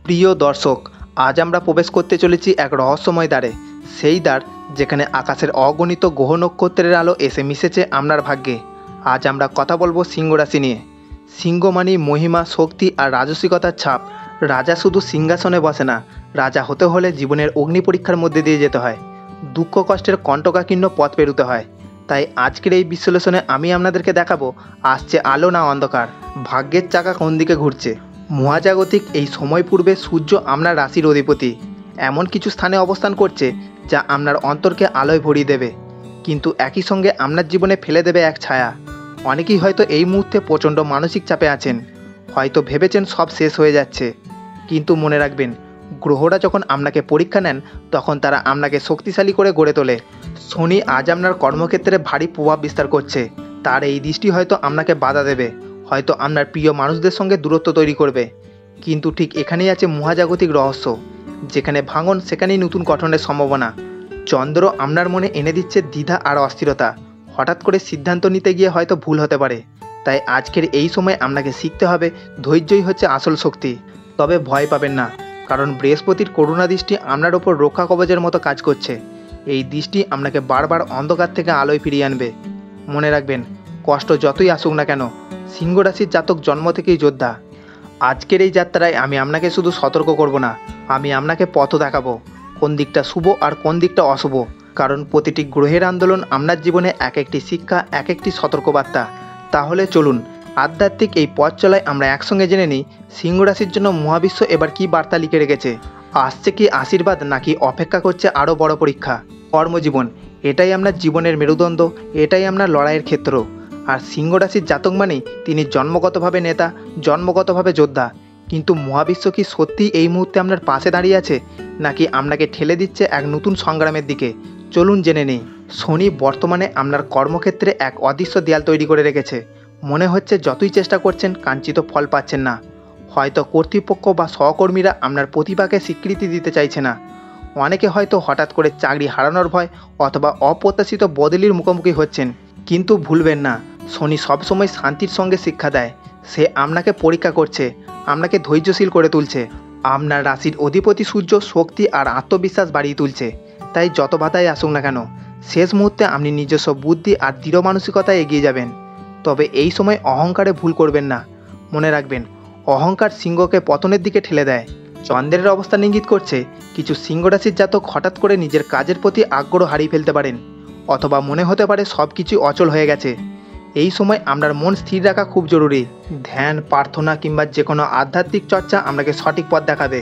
প্রিয় দর্শক, আজ আমরা প্রবেশ করতে চলেছি এক রহস্যময় দ্বারে। সেই দ্বার যেখানে আকাশের অগণিত গ্রহ নক্ষত্রের আলো এসে মিশেছে আপনার ভাগ্যে। আজ আমরা কথা বলবো সিংহ রাশি নিয়ে। সিংহ মানে মহিমা, শক্তি আর রাজসিকতার ছাপ। রাজা শুধু সিংহাসনে বসে না, রাজা হতে হলে জীবনের অগ্নি পরীক্ষার মধ্যে দিয়ে যেতে হয়, দুঃখ কষ্টের কণ্টকাকীর্ণ পথ পেরোতে হয়। তাই আজকের এই বিশ্লেষণে আমি আপনাদেরকে দেখাবো আসছে আলো না অন্ধকার, ভাগ্যের চাকা কোন দিকে ঘুরছে। মহাজাগতিক এই সময় পূর্বে সূর্য আপনার রাশির অধিপতি এমন কিছু স্থানে অবস্থান করছে যা আপনার অন্তরকে আলোয় ভরিয়ে দেবে, কিন্তু একই সঙ্গে আপনার জীবনে ফেলে দেবে এক ছায়া। অনেকেই হয়তো এই মুহূর্তে প্রচণ্ড মানসিক চাপে আছেন, হয়তো ভেবেছেন সব শেষ হয়ে যাচ্ছে। কিন্তু মনে রাখবেন, গ্রহরা যখন আপনাকে পরীক্ষা নেন তখন তারা আপনাকে শক্তিশালী করে গড়ে তোলে। শনি আজ আপনার কর্মক্ষেত্রে ভারী প্রভাব বিস্তার করছে। তার এই দৃষ্টি হয়তো আপনাকে বাধা দেবে, হয়তো আপনার প্রিয় মানুষদের সঙ্গে দূরত্ব তৈরি করবে। কিন্তু ঠিক এখানেই আছে মহাজাগতিক রহস্য, যেখানে ভাঙন সেখানেই নতুন গঠনের সম্ভাবনা। চন্দ্র আপনার মনে এনে দিচ্ছে দ্বিধা আর অস্থিরতা। হঠাৎ করে সিদ্ধান্ত নিতে গিয়ে হয়তো ভুল হতে পারে। তাই আজকের এই সময় আপনাকে শিখতে হবে ধৈর্যই হচ্ছে আসল শক্তি। তবে ভয় পাবেন না, কারণ বৃহস্পতির করুণা দৃষ্টি আপনার ওপর রক্ষা কবচের মতো কাজ করছে। এই দৃষ্টি আপনাকে বারবার অন্ধকার থেকে আলোয় ফিরিয়ে আনবে। মনে রাখবেন, কষ্ট যতই আসুক না কেন, সিংহ রাশির জাতক জন্ম থেকেই যোদ্ধা। আজকের এই যাত্রায় আমি আপনাকে শুধু সতর্ক করব না, আমি আপনাকে পথ দেখাবো, কোন দিকটা শুভ আর কোন দিকটা অশুভ। কারণ প্রতিটি গ্রহের আন্দোলন আপনার জীবনে এক একটি শিক্ষা, এক একটি সতর্কবার্তা। তাহলে চলুন, আধ্যাত্মিক এই পথ চলায় আমরা একসঙ্গে জেনে নিই সিংহ রাশির জন্য মহাবিশ্ব এবার কী বার্তা লিখে রেখেছে। আসছে কি আশীর্বাদ, নাকি অপেক্ষা করছে আরও বড় পরীক্ষা। কর্মজীবন, এটাই আপনার জীবনের মেরুদণ্ড, এটাই আপনার লড়াইয়ের ক্ষেত্র। আর সিংহ রাশির জাতক মানেই তিনি জন্মগতভাবে নেতা, জন্মগতভাবে যোদ্ধা। কিন্তু মহাবিশ্ব কি সত্যিই এই মুহূর্তে আপনার পাশে দাঁড়িয়ে আছে, নাকি আপনাকে ঠেলে দিচ্ছে এক নতুন সংগ্রামের দিকে? চলুন জেনে নেই। শনি বর্তমানে আপনার কর্মক্ষেত্রে এক অদৃশ্য দেয়াল তৈরি করে রেখেছে। মনে হচ্ছে যতই চেষ্টা করছেন কাঙ্ক্ষিত ফল পাচ্ছেন না। হয়তো কর্তৃপক্ষ বা সহকর্মীরা আপনার প্রতিভাকে স্বীকৃতি দিতে চাইছে না। অনেকে হয়তো হঠাৎ করে চাকরি হারানোর ভয় অথবা অপ্রত্যাশিত বদলির মুখোমুখি হচ্ছেন। কিন্তু ভুলবেন না, শনি সবসময় শান্তির সঙ্গে শিক্ষা দেয়। সে আপনাকে পরীক্ষা করছে, আপনাকে ধৈর্যশীল করে তুলছে। আপনার রাশির অধিপতি সূর্য শক্তি আর আত্মবিশ্বাস বাড়িয়ে তুলছে। তাই যত বাধাই আসুক না কেন, শেষ মুহূর্তে আপনি নিজস্ব বুদ্ধি আর দৃঢ় মানসিকতায় এগিয়ে যাবেন। তবে এই সময় অহংকারে ভুল করবেন না। মনে রাখবেন, অহংকার সিংহকে পতনের দিকে ঠেলে দেয়। চন্দ্রের অবস্থান ইঙ্গিত করছে কিছু সিংহ রাশির জাতক হঠাৎ করে নিজের কাজের প্রতি আগ্রহ হারিয়ে ফেলতে পারেন, অথবা মনে হতে পারে সব কিছু অচল হয়ে গেছে। এই সময় আপনার মন স্থির রাখা খুব জরুরি। ধ্যান, প্রার্থনা কিংবা যে কোনো আধ্যাত্মিক চর্চা আপনাকে সঠিক পথ দেখাবে।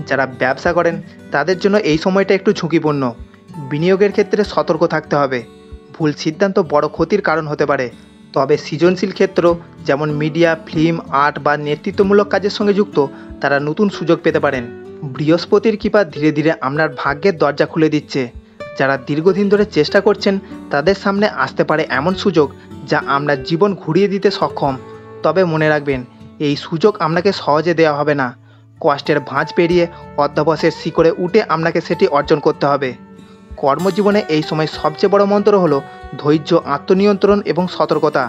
যারা ব্যবসা করেন তাদের জন্য এই সময়টা একটু ঝুঁকিপূর্ণ। বিনিয়োগের ক্ষেত্রে সতর্ক থাকতে হবে, ভুল সিদ্ধান্ত বড় ক্ষতির কারণ হতে পারে। তবে সৃজনশীল ক্ষেত্র যেমন মিডিয়া, ফিল্ম, আর্ট বা নেতৃত্বমূলক কাজের সঙ্গে যুক্ত তারা নতুন সুযোগ পেতে পারেন। বৃহস্পতির কৃপা ধীরে ধীরে আপনার ভাগ্যের দরজা খুলে দিচ্ছে। যারা দীর্ঘদিন ধরে চেষ্টা করছেন তাদের সামনে আসতে পারে এমন সুযোগ যা আপনার জীবন ঘুরিয়ে দিতে সক্ষম। তবে মনে রাখবেন, এই সুযোগ আপনাকে সহজে দেওয়া হবে না। কষ্টের ভাঁজ পেরিয়ে অধ্যবসায়ের শিখরে উঠে আপনাকে সেটি অর্জন করতে হবে। কর্মজীবনে এই সময় সবচেয়ে বড় মন্ত্র হলো ধৈর্য, আত্মনিয়ন্ত্রণ এবং সতর্কতা।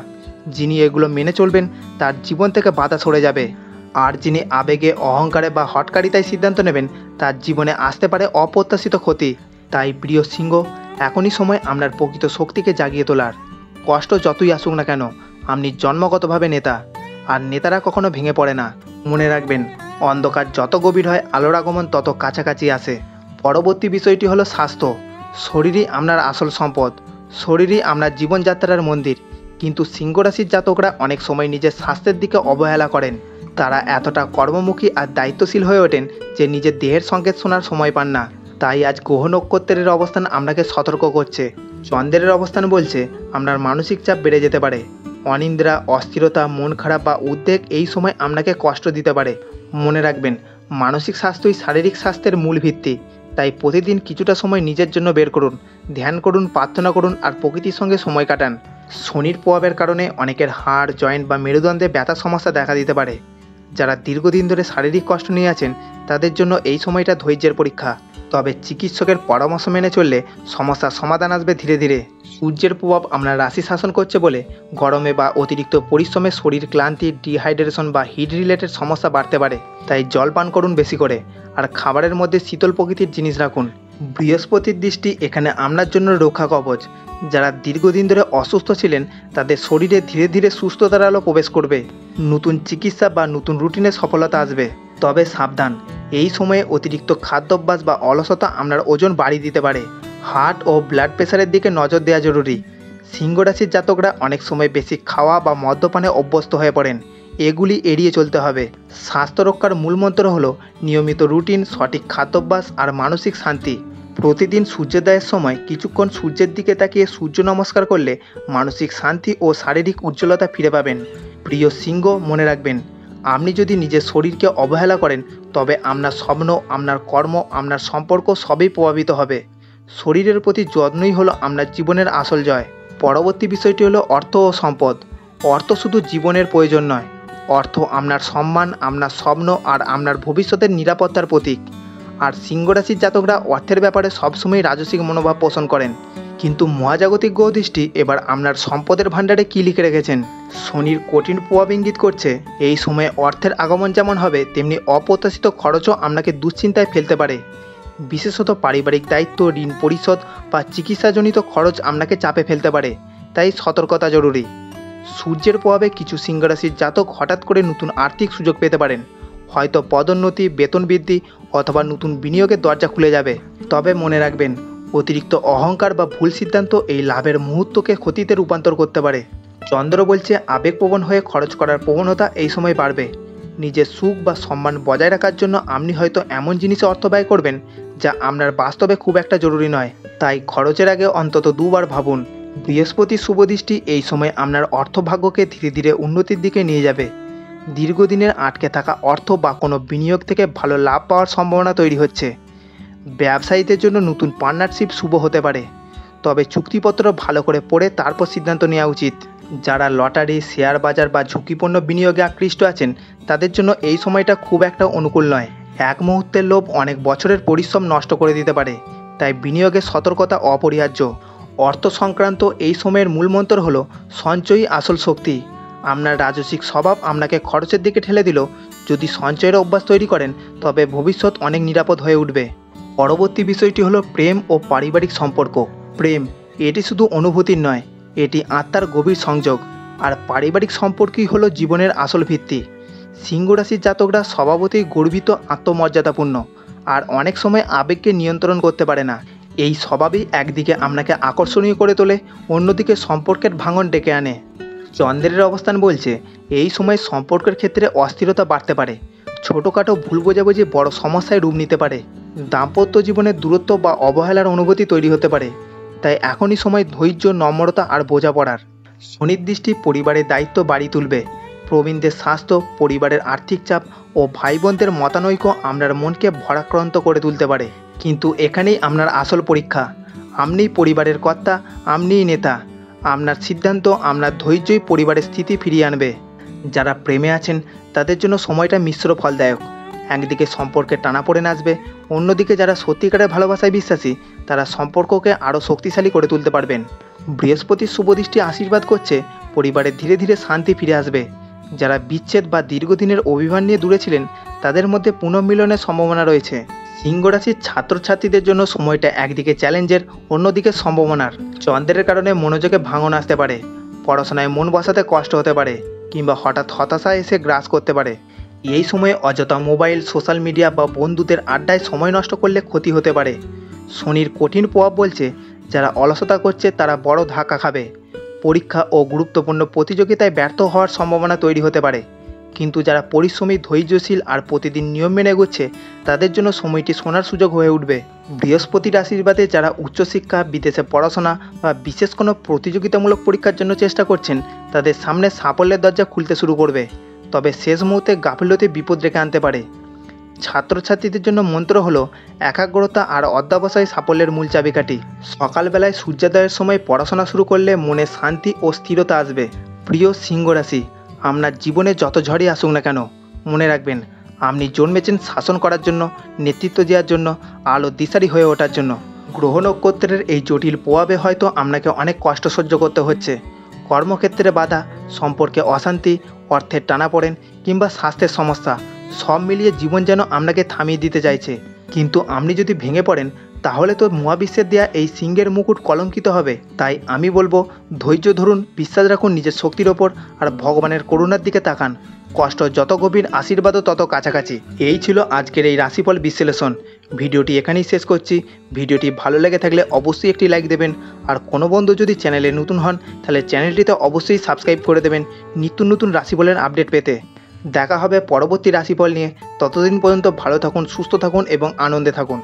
যিনি এগুলো মেনে চলবেন তার জীবন থেকে বাধা সরে যাবে। আর যিনি আবেগে, অহংকারে বা হঠকারিতায় সিদ্ধান্ত নেবেন তার জীবনে আসতে পারে অপ্রত্যাশিত ক্ষতি। তাই প্রিয় সিংহ, এখনই সময় আপনার প্রকৃত শক্তিকে জাগিয়ে তোলার। কষ্ট যতই আসুক না কেন, আপনি জন্মগতভাবে নেতা, আর নেতারা কখনো ভেঙে পড়ে না। মনে রাখবেন, অন্ধকার যত গভীর হয় আলোর আগমন তত কাছাকাছি আসে। পরবর্তী বিষয়টি হলো স্বাস্থ্য। শরীরই আপনার আসল সম্পদ, শরীরই আপনার জীবনযাত্রার মন্দির। কিন্তু সিংহ রাশির জাতকরা অনেক সময় নিজের স্বাস্থ্যের দিকে অবহেলা করেন। তারা এতটা কর্মমুখী আর দায়িত্বশীল হয়ে ওঠেন যে নিজের দেহের সংকেত শোনার সময় পান না। তাই আজ গ্রহ নক্ষত্রের অবস্থান আপনাকে সতর্ক করছে। চন্দ্রের অবস্থান বলছে আপনার মানসিক চাপ বেড়ে যেতে পারে। অনিদ্রা, অস্থিরতা, মন খারাপ বা উদ্বেগ এই সময় আপনাকে কষ্ট দিতে পারে। মনে রাখবেন, মানসিক স্বাস্থ্যই শারীরিক স্বাস্থ্যের মূল ভিত্তি। তাই প্রতিদিন কিছুটা সময় নিজের জন্য বের করুন, ধ্যান করুন, প্রার্থনা করুন আর প্রকৃতির সঙ্গে সময় কাটান। শনির প্রভাবের কারণে অনেকের হাড়, জয়েন্ট বা মেরুদণ্ডে ব্যথার সমস্যা দেখা দিতে পারে। যারা দীর্ঘদিন ধরে শারীরিক কষ্ট নিয়ে আছেন তাদের জন্য এই সময়টা ধৈর্যের পরীক্ষা। তবে চিকিৎসকের পরামর্শ মেনে চললে সমস্যার সমাধান আসবে ধীরে ধীরে। সূর্যের প্রভাব আপনার রাশি শাসন করছে বলে গরমে বা অতিরিক্ত পরিশ্রমে শরীর ক্লান্তি, ডিহাইড্রেশন বা হিট রিলেটেড সমস্যা বাড়তে পারে। তাই জল পান করুন বেশি করে, আর খাবারের মধ্যে শীতল প্রকৃতির জিনিস রাখুন। বৃহস্পতির দৃষ্টি এখানে আপনার জন্য রক্ষা কবচ। যারা দীর্ঘদিন ধরে অসুস্থ ছিলেন তাদের শরীরে ধীরে ধীরে সুস্থতার আলো প্রবেশ করবে। নতুন চিকিৎসা বা নতুন রুটিনে সফলতা আসবে। তবে সাবধান, এই সময়ে অতিরিক্ত খাদ্যাভ্যাস বা অলসতা আপনার ওজন বাড়িয়ে দিতে পারে। হার্ট ও ব্লাড প্রেশারের দিকে নজর দেওয়া জরুরি। সিংহ রাশির জাতকরা অনেক সময় বেশি খাওয়া বা মদ্যপানে অভ্যস্ত হয়ে পড়েন, এগুলি এড়িয়ে চলতে হবে। স্বাস্থ্য রক্ষার মূলমন্ত্র হলো নিয়মিত রুটিন, সঠিক খাদ্যাভ্যাস আর মানসিক শান্তি। প্রতিদিন সূর্যোদয়ের সময় কিছুক্ষণ সূর্যের দিকে তাকিয়ে সূর্য নমস্কার করলে মানসিক শান্তি ও শারীরিক উজ্জ্বলতা ফিরে পাবেন। প্রিয় সিংহ, মনে রাখবেন, আপনি যদি নিজের শরীরকে অবহেলা করেন তবে আপনার স্বপ্ন, আপনার কর্ম, আপনার সম্পর্ক সবই প্রভাবিত হবে। শরীরের প্রতি যত্নই হলো আপনার জীবনের আসল জয়। পরবর্তী বিষয়টি হলো অর্থ ও সম্পদ। অর্থ শুধু জীবনের প্রয়োজন নয়, অর্থ আপনার সম্মান, আপনার স্বপ্ন আর আপনার ভবিষ্যতের নিরাপত্তার প্রতীক। আর সিংহ রাশির জাতকরা অর্থের ব্যাপারে সবসময় রাজসিক মনোভাব পোষণ করেন। কিন্তু মহাজাগতিক গ্রহ দৃষ্টি এবার আপনার সম্পদের ভাণ্ডারে কী লিখে রেখেছেন। শনির কঠিন প্রভাব ইঙ্গিত করছে এই সময়ে অর্থের আগমন যেমন হবে তেমনি অপ্রত্যাশিত খরচও আপনাকে দুশ্চিন্তায় ফেলতে পারে। বিশেষত পারিবারিক দায়িত্ব, ঋণ পরিশোধ বা চিকিৎসাজনিত খরচ আপনাকে চাপে ফেলতে পারে, তাই সতর্কতা জরুরি। সূর্যের প্রভাবে কিছু সিংহ রাশির জাতক হঠাৎ করে নতুন আর্থিক সুযোগ পেতে পারেন, হয়তো পদোন্নতি, বেতন বৃদ্ধি অথবা নতুন বিনিয়োগের দরজা খুলে যাবে। তবে মনে রাখবেন, অতিরিক্ত অহংকার বা ভুল সিদ্ধান্ত এই লাভের মুহূর্তকে ক্ষতিতে রূপান্তর করতে পারে। চন্দ্র বলছে আবেগপ্রবণ হয়ে খরচ করার প্রবণতা এই সময় বাড়বে। নিজের সুখ বা সম্মান বজায় রাখার জন্য আপনি হয়তো এমন জিনিসে অর্থ ব্যয় করবেন যা আপনার বাস্তবে খুব একটা জরুরি নয়, তাই খরচের আগে অন্তত দুবার ভাবুন। বৃহস্পতির শুভদৃষ্টি এই সময় আপনার অর্থভাগ্যকে ধীরে ধীরে উন্নতির দিকে নিয়ে যাবে। দীর্ঘদিনের আটকে থাকা অর্থ বা কোনো বিনিয়োগ থেকে ভালো লাভ পাওয়ার সম্ভাবনা তৈরি হচ্ছে। ব্যবসায়ীদের জন্য নতুন পার্টনারশিপ শুভ হতে পারে, তবে চুক্তিপত্র ভালো করে পড়ে তারপর সিদ্ধান্ত নেওয়া উচিত। যারা লটারি, শেয়ার বাজার বা ঝুঁকিপূর্ণ বিনিয়োগে আকৃষ্ট আছেন তাদের জন্য এই সময়টা খুব একটা অনুকূল নয়। এক মুহূর্তের লোভ অনেক বছরের পরিশ্রম নষ্ট করে দিতে পারে, তাই বিনিয়োগে সতর্কতা অপরিহার্য। অর্থ সংক্রান্ত এই সময়ের মূলমন্ত্র হলো সঞ্চয়ই আসল শক্তি। আপনার রাজসিক স্বভাব আপনাকে খরচের দিকে ঠেলে দিল, যদি সঞ্চয়ের অভ্যাস তৈরি করেন তবে ভবিষ্যৎ অনেক নিরাপদ হয়ে উঠবে। পরবর্তী বিষয়টি হলো প্রেম ও পারিবারিক সম্পর্ক। প্রেম এটি শুধু অনুভূতির নয়, এটি আত্মার গভীর সংযোগ, আর পারিবারিক সম্পর্কই হলো জীবনের আসল ভিত্তি। সিংহ রাশির জাতকরা স্বভাবতই গর্বিত, আত্মমর্যাদাপূর্ণ আর অনেক সময় আবেগকে নিয়ন্ত্রণ করতে পারে না। এই স্বভাবই একদিকে আপনাকে আকর্ষণীয় করে তোলে, অন্যদিকে সম্পর্কের ভাঙন ডেকে আনে। চন্দ্রের অবস্থান বলছে এই সময় সম্পর্কের ক্ষেত্রে অস্থিরতা বাড়তে পারে, ছোটোখাটো ভুল বোঝাবুঝি বড় সমস্যায় রূপ নিতে পারে। দাম্পত্য জীবনে দূরত্ব বা অবহেলার অনুভূতি তৈরি হতে পারে, তাই এখনই সময় ধৈর্য, নম্রতা আর বোঝাপড়ার। শনির দৃষ্টি পরিবারের দায়িত্ব বাড়িয়ে তুলবে। প্রবীণদের স্বাস্থ্য, পরিবারের আর্থিক চাপ ও ভাই বোনদের মতানৈক্য আপনার মনকে ভারাক্রান্ত করে তুলতে পারে। কিন্তু এখানেই আপনার আসল পরীক্ষা। আপনিই পরিবারের কর্তা, আপনিই নেতা। আপনার সিদ্ধান্ত, আপনার ধৈর্যই পরিবারের স্থিতি ফিরিয়ে আনবে। যারা প্রেমে আছেন তাদের জন্য সময়টা মিশ্র ফলদায়ক। একদিকে সম্পর্কে টানাপোড়েন আসবে, অন্যদিকে যারা সত্যিকারের ভালোবাসায় বিশ্বাসী তারা সম্পর্ককে আরও শক্তিশালী করে তুলতে পারবেন। বৃহস্পতির শুভদৃষ্টি আশীর্বাদ করছে পরিবারে ধীরে ধীরে শান্তি ফিরে আসবে। যারা বিচ্ছেদ বা দীর্ঘদিনের অভিমান নিয়ে দূরে ছিলেন তাদের মধ্যে পুনর্মিলনের সম্ভাবনা রয়েছে। সিংহ রাশির ছাত্রছাত্রীদের জন্য সময়টা একদিকে চ্যালেঞ্জের, অন্যদিকে সম্ভাবনার। চন্দ্রের কারণে মনোযোগে ভাঙন আসতে পারে, পড়াশোনায় মন বসাতে কষ্ট হতে পারে, কিংবা হঠাৎ হতাশা এসে গ্রাস করতে পারে। এই সময়ে অযথা মোবাইল, সোশ্যাল মিডিয়া বা বন্ধুদের আড্ডায় সময় নষ্ট করলে ক্ষতি হতে পারে। শনির কঠিন প্রভাব বলছে যারা অলসতা করছে তারা বড় ধাক্কা খাবে। পরীক্ষা ও গুরুত্বপূর্ণ প্রতিযোগিতায় ব্যর্থ হওয়ার সম্ভাবনা তৈরি হতে পারে। কিন্তু যারা পরিশ্রমী, ধৈর্যশীল আর প্রতিদিন নিয়ম মেনে এগোচ্ছে তাদের জন্য সময়টি সোনার সুযোগ হয়ে উঠবে। বৃহস্পতির আশীর্বাদে যারা উচ্চশিক্ষা, বিদেশে পড়াশোনা বা বিশেষ কোনো প্রতিযোগিতামূলক পরীক্ষার জন্য চেষ্টা করছেন তাদের সামনে সাফল্যের দরজা খুলতে শুরু করবে, তবে শেষ মুহূর্তে গাফিলতি বিপদ রেখে আনতে পারে। ছাত্রছাত্রীদের জন্য মন্ত্র হলো একাগ্রতা আর অধ্যবসায় সাফল্যের মূল চাবিকাঠি। সকালবেলায় সূর্যোদয়ের সময় পড়াশোনা শুরু করলে মনে শান্তি ও স্থিরতা আসবে। প্রিয় সিংহ রাশি, আপনার জীবনে যত ঝড়ই আসুক না কেন, মনে রাখবেন আপনি জন্মেছেন শাসন করার জন্য, নেতৃত্ব দেওয়ার জন্য, আলো দিশারি হয়ে ওঠার জন্য। গ্রহ নক্ষত্রের এই জটিল প্রভাবে হয়তো আপনাকে অনেক কষ্ট সহ্য করতে হচ্ছে। কর্মক্ষেত্রে বাধা, সম্পর্কে অশান্তি, অর্থের টানাপোড়েন কিংবা স্বাস্থ্যের সমস্যা, সব মিলিয়ে জীবন যেন আপনাকে থামিয়ে দিতে চাইছে। কিন্তু আপনি যদি ভেঙে পড়েন তাহলে তো মহাবিশ্বের দেয়া এই সিংহের মুকুট কলঙ্কিত হবে। তাই আমি বলবো, ধৈর্য ধরুন, বিশ্বাস রাখুন নিজের শক্তির ওপর, আর ভগবানের করুণার দিকে তাকান। কষ্ট যত গভীর, আশীর্বাদও তত কাছাকাছি। এই ছিল আজকের এই রাশিফল বিশ্লেষণ। ভিডিওটি এখানেই শেষ করছি। ভিডিওটি ভালো লেগে থাকলে অবশ্যই একটি লাইক দেবেন, আর কোনো বন্ধু যদি চ্যানেলে নতুন হন তাহলে চ্যানেলটিতে অবশ্যই সাবস্ক্রাইব করে দেবেন নিত্য নতুন রাশিফলের আপডেট পেতে। দেখা হবে পরবর্তী রাশিফল নিয়ে। ততদিন পর্যন্ত ভালো থাকুন, সুস্থ থাকুন এবং আনন্দে থাকুন।